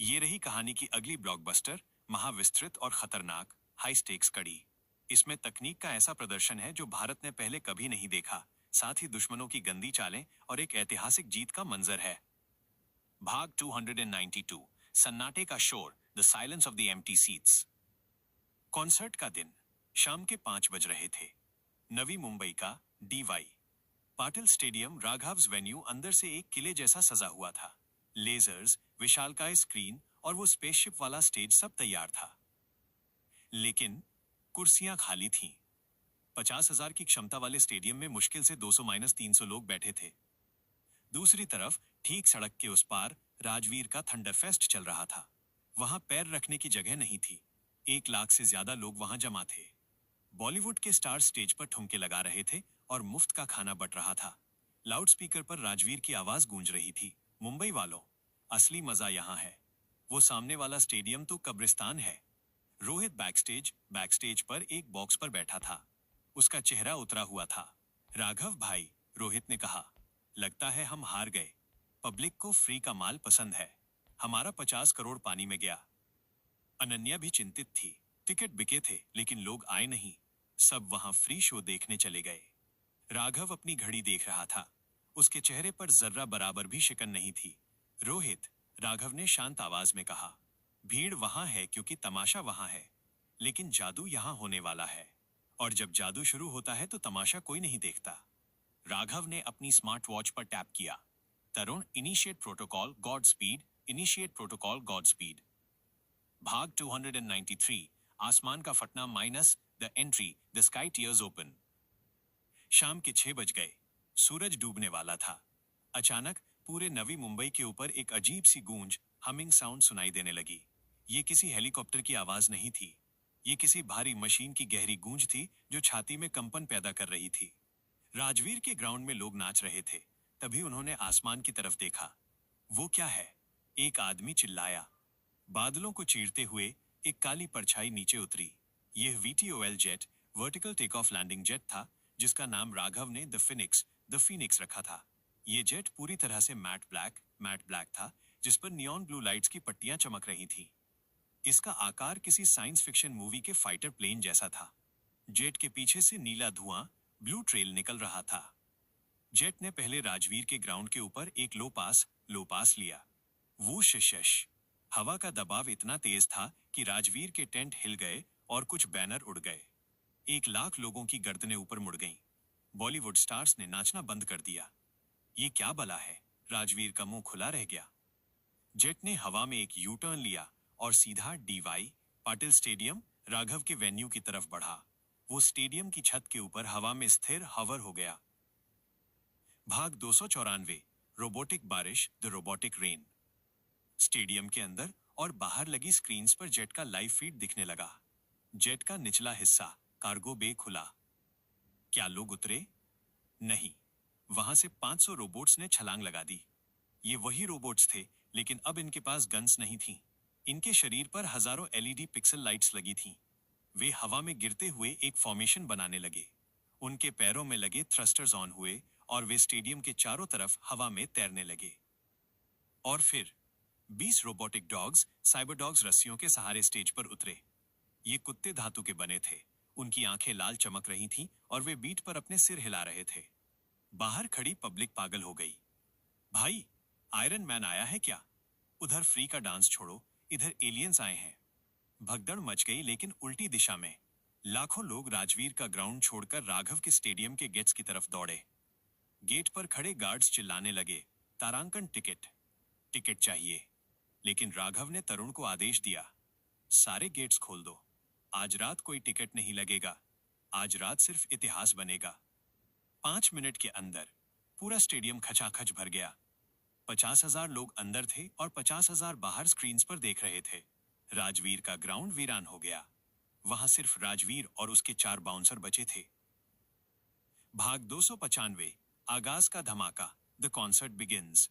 ये रही कहानी की अगली ब्लॉकबस्टर, महाविस्तृत और खतरनाक हाई स्टेक्स कड़ी। इसमें तकनीक का ऐसा प्रदर्शन है जो भारत ने पहले कभी नहीं देखा, साथ ही दुश्मनों की गंदी चालें और एक ऐतिहासिक जीत का मंजर है। भाग 292, सन्नाटे का शोर, the silence of the empty seats. Concert का दिन, शाम के 5 बज रहे थे। नवी मुंबई का D Y Patil stadium Raghav's venue अंदर से एक किले जैसा सजा हुआ था। लेजर्स, विशालकाय स्क्रीन और वो स्पेसशिप वाला स्टेज सब तैयार था, लेकिन कुर्सियां खाली थीं। 50,000 की क्षमता वाले स्टेडियम में मुश्किल से 200-300 लोग बैठे थे। दूसरी तरफ ठीक सड़क के उस पार राजवीर का थंडरफेस्ट चल रहा था। वहां पैर रखने की जगह नहीं थी। 1 लाख से ज्यादा लोग वहां जमा थे। बॉलीवुड के स्टार स्टेज पर ठुमके लगा रहे थे और मुफ्त का खाना बट रहा था। लाउडस्पीकर पर राजवीर की आवाज गूंज रही थी, मुंबई वालों, असली मजा यहाँ है। वो सामने वाला स्टेडियम तो कब्रिस्तान है। रोहित बैकस्टेज पर एक बॉक्स पर बैठा था। उसका चेहरा उतरा हुआ था। राघव भाई, रोहित ने कहा, लगता है हम हार गए। पब्लिक को फ्री का माल पसंद है। हमारा 50 करोड़ पानी में गया। अनन्या भी चिंतित थी। टिकट बिके थे लेकिन लोग आए नहीं। सब वहां फ्री शो देखने चले गए। राघव अपनी घड़ी देख रहा था। उसके चेहरे पर जर्रा बराबर भी शिकन नहीं थी। रोहित, राघव ने शांत आवाज में कहा, भीड़ वहां है क्योंकि तमाशा वहां है, लेकिन जादू यहां होने वाला है। और जब जादू शुरू होता है तो तमाशा कोई नहीं देखता। राघव ने अपनी स्मार्ट वॉच पर टैप किया। Tarun, initiate protocol godspeed, initiate protocol godspeed. भाग 293, आसमान का फटना minus the entry, the sky tears open. शाम के 6 बज गए। सूरज डूबने वाला था। अचानक पूरे नवी मुंबई के ऊपर एक अजीब सी गूंज, हमिंग साउंड सुनाई देने लगी। ये किसी हेलीकॉप्टर की आवाज नहीं थी। ये किसी भारी मशीन की गहरी गूंज थी जो छाती में कंपन पैदा कर रही थी। राजवीर के ग्राउंड में लोग नाच रहे थे। तभी उन्होंने आसमान की तरफ देखा। वो क्या है? एक आदमी चिल्लाया। बादलों को चीरते हुए एक काली परछाई नीचे उतरी। यह VTOL jet, vertical take off landing jet था, जिसका नाम राघव ने द फीनिक्स रखा था। यह जेट पूरी तरह से मैट ब्लैक था, जिस पर नियॉन ब्लू लाइट्स की पट्टियां चमक रही थीं। इसका आकार किसी साइंस फिक्शन मूवी के फाइटर प्लेन जैसा था। जेट के पीछे से नीला धुआं, ब्लू ट्रेल निकल रहा था। जेट ने पहले राजवीर के ग्राउंड के ऊपर एक लो पास लिया। वो शश। हवा का दबाव इतना तेज था कि राजवीर के टेंट हिल गए और कुछ बैनर उड़ गए। 1 लाख लोगों की गर्दनें ऊपर मुड़ गईं। बॉलीवुड स्टार्स ने नाचना बंद कर दिया। ये क्या बला है? राजवीर का मुंह खुला रह गया। जेट ने हवा में एक यू टर्न लिया और सीधा डीवाई पाटिल स्टेडियम राघव के वेन्यू की तरफ बढ़ा। वो स्टेडियम की छत के ऊपर हवा में स्थिर हवर हो गया। भाग 294, रोबोटिक बारिश, द रोबोटिक रेन। स्टेडियम के अंदर और बाहर लगी स्क्रीन्स पर जेट का लाइव फीड दिखने लगा। जेट का निचला हिस्सा, कार्गो बे, खुला। क्या लोग उतरे? नहीं। वहां से 500 रोबोट्स ने छलांग लगा दी। ये वही रोबोट्स थे, लेकिन अब इनके पास गन्स नहीं थीं। इनके शरीर पर हजारों एलईडी पिक्सल लाइट्स लगी थीं। वे हवा में गिरते हुए एक फॉर्मेशन बनाने लगे। उनके पैरों में लगे थ्रस्टर्स ऑन हुए और वे स्टेडियम के चारों तरफ हवा में तैरने लगे। और फिर 20 रोबोटिक डॉग्स, साइबर डॉग्स, रस्सियों के सहारे स्टेज पर उतरे। ये कुत्ते धातु के बने थे। उनकी आंखें लाल चमक रही थीं और वे बीट पर अपने सिर हिला रहे थे। बाहर खड़ी पब्लिक पागल हो गई। भाई, आयरन मैन आया है क्या? उधर फ्री का डांस छोड़ो, इधर एलियंस आए हैं। भगदड़ मच गई, लेकिन उल्टी दिशा में। लाखों लोग राजवीर का ग्राउंड छोड़कर राघव के स्टेडियम के गेट्स की तरफ दौड़े। गेट पर खड़े गार्ड्स चिल्लाने लगे, तारांकन टिकट चाहिए। लेकिन राघव ने तरुण को आदेश दिया, सारे गेट्स खोल दो। आज रात कोई टिकट नहीं लगेगा। आज रात सिर्फ इतिहास बनेगा। 5 मिनट के अंदर पूरा स्टेडियम खचाखच भर गया। 50,000 लोग अंदर थे और 50,000 बाहर स्क्रीन्स पर देख रहे थे। राजवीर का ग्राउंड वीरान हो गया। वहां सिर्फ राजवीर और उसके 4 बाउंसर बचे थे। भाग 295, आगाज का धमाका, द कॉन्सर्ट बिगिंस।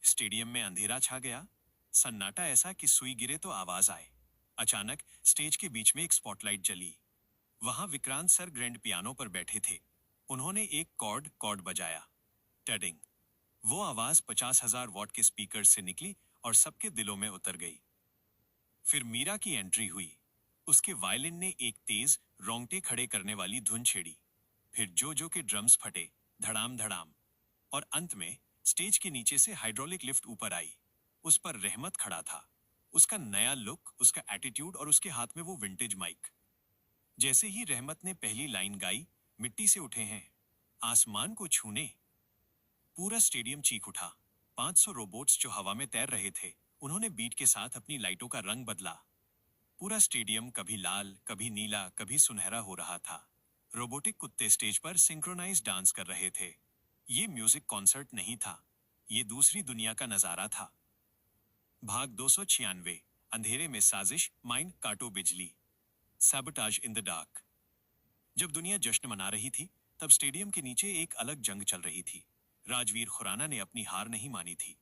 स्टेडियम में अंधेरा छा गया। सन्नाटा ऐसा कि सुई गिरे तो आवाज आए। अचानक स्टेज के बीच में एक स्पॉटलाइट जली। वहां विक्रांत सर ग्रैंड पियानो पर बैठे थे। उन्होंने एक कॉर्ड बजाया। टडिंग। वो आवाज 50,000 वॉट के स्पीकर से निकली और सबके दिलों में उतर गई। फिर मीरा की एंट्री हुई। उसके वायलिन ने एक तेज, रोंगटे खड़े करने वाली धुन छेड़ी। फिर जो के ड्रम्स फटे, धड़ाम धड़ाम। और अंत में स्टेज के नीचे से हाइड्रोलिक लिफ्ट ऊपर आई। उस पर रहमत खड़ा था। उसका नया लुक, उसका एटीट्यूड और उसके हाथ में वो विंटेज माइक। जैसे ही रहमत ने पहली लाइन गाई, मिट्टी से उठे हैं आसमान को छूने, पूरा स्टेडियम चीख उठा। 500 रोबोट्स जो हवा में तैर रहे थे, उन्होंने बीट के साथ अपनी लाइटों का रंग बदला। पूरा स्टेडियम कभी लाल, कभी नीला, कभी सुनहरा हो रहा था। रोबोटिक कुत्ते स्टेज पर सिंक्रोनाइज डांस कर रहे थे। ये म्यूजिक कॉन्सर्ट नहीं था, ये दूसरी दुनिया का नजारा था। भाग 296, अंधेरे में साजिश, माइंड काटो बिजली, सैबोटाज इन द डार्क। जब दुनिया जश्न मना रही थी, तब स्टेडियम के नीचे एक अलग जंग चल रही थी। राजवीर खुराना ने अपनी हार नहीं मानी थी।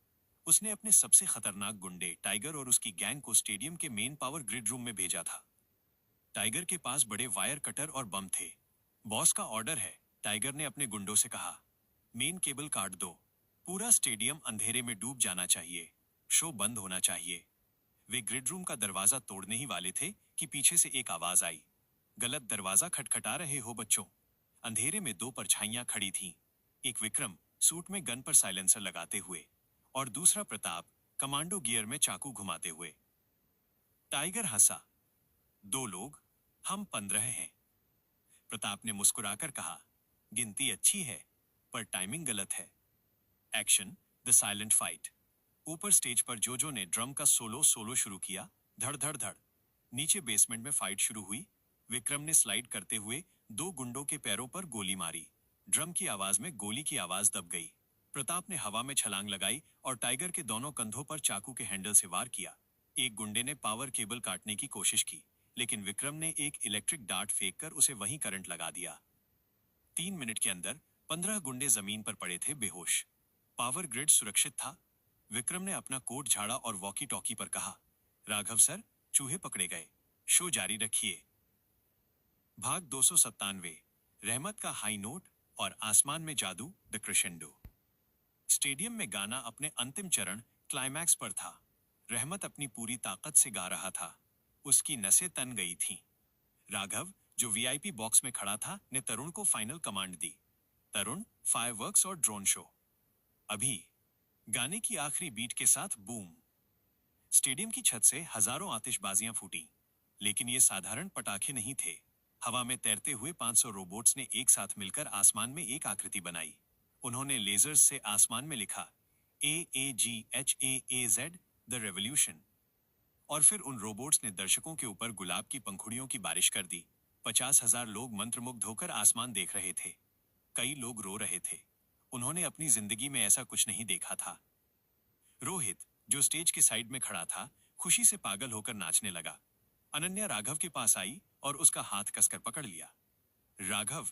उसने अपने सबसे खतरनाक गुंडे टाइगर और उसकी गैंग को स्टेडियम के मेन पावर ग्रिड रूम में भेजा था। टाइगर के पास बड़े वायर कटर और बम थे। बॉस का ऑर्डर है, टाइगर ने अपने गुंडों से कहा। मेन केबल काट दो। पूरा स्टेडियम अंधेरे में डूब जाना चाहिए। शो बंद होना चाहिए। वे ग्रिड रूम का दरवाजा तोड़ने ही वाले थे कि पीछे से एक आवाज आई। गलत दरवाजा खटखटा रहे हो बच्चों। अंधेरे में दो परछाइयां खड़ी थीं। एक विक्रम सूट में गन पर साइलेंसर लगाते हुए, और दूसरा प्रताप कमांडो गियर में चाकू घुमाते हुए। टाइगर हंसा। 2 लोग, हम 15 हैं। प्रताप ने मुस्कुराकर कहा, गिनती अच्छी है, पर टाइमिंग गलत है। Action, the silent fight. ऊपर स्टेज पर जोजो ने ड्रम का सोलो शुरू किया। धड़ धड़ धड़। नीचे बेसमेंट में फाइट शुरू हुई। विक्रम ने स्लाइड करते हुए 2 गुंडों के पैरों पर गोली मारी। ड्रम की आवाज में गोली की आवाज दब गई। प्रताप ने हवा में छलांग लगाई और टाइगर के दोनों कंधों पर चाकू के हैंडल से वार किया। एक गुंडे ने पावर केबल काटने की कोशिश की, लेकिन विक्रम ने एक इलेक्ट्रिक डार्ट फेंककर उसे वहीं करंट लगा दिया। 3 मिनट के अंदर 15 गुंडे जमीन पर पड़े थे बेहोश। पावर ग्रिड सुरक्षित था। विक्रम ने अपना कोट झाड़ा और वॉकी टॉकी पर कहा, राघव सर, चूहे पकड़े गए, शो जारी रखिए। भाग 297, रहमत का हाई नोट और आसमान में जादू, द क्रेशेंडो। स्टेडियम में गाना अपने अंतिम चरण, क्लाइमैक्स पर था। रहमत अपनी पूरी ताकत से गा रहा था। उसकी नसें तन गई थीं। राघव, जो वीआईपी बॉक्स में खड़ा था, ने तरुण को फाइनल कमांड दी। तरुण, फायरवर्क्स और ड्रोन शो। अभी गाने की आखिरी बीट के साथ बूम। स्टेडियम की छत से हजारों आतिशबाजियां फूटी, लेकिन ये साधारण पटाखे नहीं थे। हवा में तैरते हुए 500 रोबोट्स ने एक साथ मिलकर आसमान में एक आकृति बनाई। उन्होंने लेजर्स से आसमान में लिखा, AAGHAAZ, द रेवोल्यूशन। और फिर उन रोबोट्स ने दर्शकों के ऊपर गुलाब की पंखुड़ियों की बारिश कर दी। 50,000 लोग मंत्रमुग्ध होकर आसमान देख रहे थे। कई लोग रो रहे थे। उन्होंने अपनी जिंदगी में ऐसा कुछ नहीं देखा था। रोहित, जो स्टेज के साइड में खड़ा था, खुशी से पागल होकर नाचने लगा। अनन्या राघव के पास आई और उसका हाथ कसकर पकड़ लिया। राघव,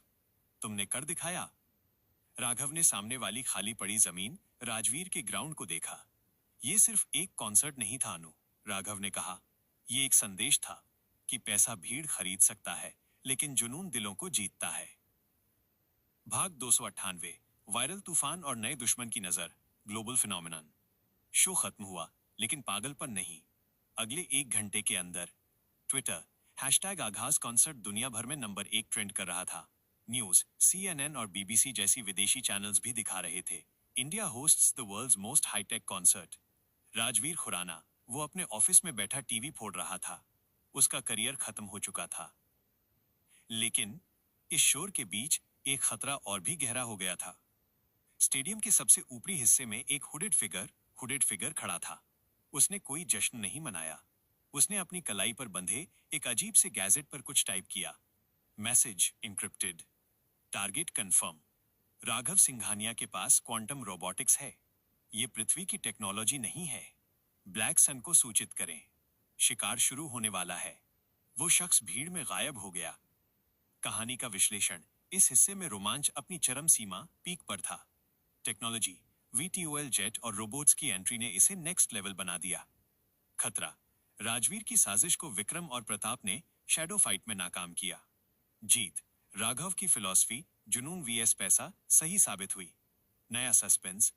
तुमने कर दिखाया। राघव ने सामने वाली खाली पड़ी जमीन, राजवीर के ग्राउंड को देखा। यह सिर्फ एक कॉन्सर्ट नहीं था अनु, राघव ने कहा। यह एक संदेश था कि पैसा भीड़ खरीद सकता है, लेकिन जुनून दिलों को जीतता है। भाग 298, वायरल तूफान और नए दुश्मन की नजर, ग्लोबल फिनोमिनन। शो खत्म हुआ, लेकिन पागलपन नहीं। अगले 1 घंटे के अंदर ट्विटर #आघाज कॉन्सर्ट दुनिया भर में नंबर 1 ट्रेंड कर रहा था। न्यूज, CNN और BBC जैसी विदेशी चैनल्स भी दिखा रहे थे, India hosts the world's most high tech concert. Rajveer Khurana, वो अपने ऑफिस में बैठा टीवी फोड़ रहा था। उसका करियर खत्म हो चुका था। लेकिन इस शोर के बीच एक खतरा और भी गहरा हो गया था। स्टेडियम के सबसे ऊपरी हिस्से में एक हुडेड फिगर खड़ा था। उसने कोई जश्न नहीं मनाया। उसने अपनी कलाई पर बंधे एक अजीब से गैजेट पर कुछ टाइप किया। Message encrypted. Target confirm. Raghav Singhania के पास क्वांटम रोबोटिक्स है। ये पृथ्वी की टेक्नोलॉजी नहीं है। ब्लैक सन को सूचित करें। शिकार शुरू होने वाला है। वो शख्स भीड़ में गायब हो गया। कहानी का विश्लेषण, इस हिस्से में रोमांच अपनी चरम सीमा, पीक पर था। टेक्नोलॉजी, VTOL जेट और रोबोट्स की एंट्री ने इसे नेक्स्ट लेवल बना दिया। खतरा, राजवीर की साजिश को विक्रम और प्रताप ने शैडो फाइट में नाकाम किया। जीत, राघव की फिलॉसफी, जुनून vs पैसा, सही साबित हुई। नया सस्पेंस,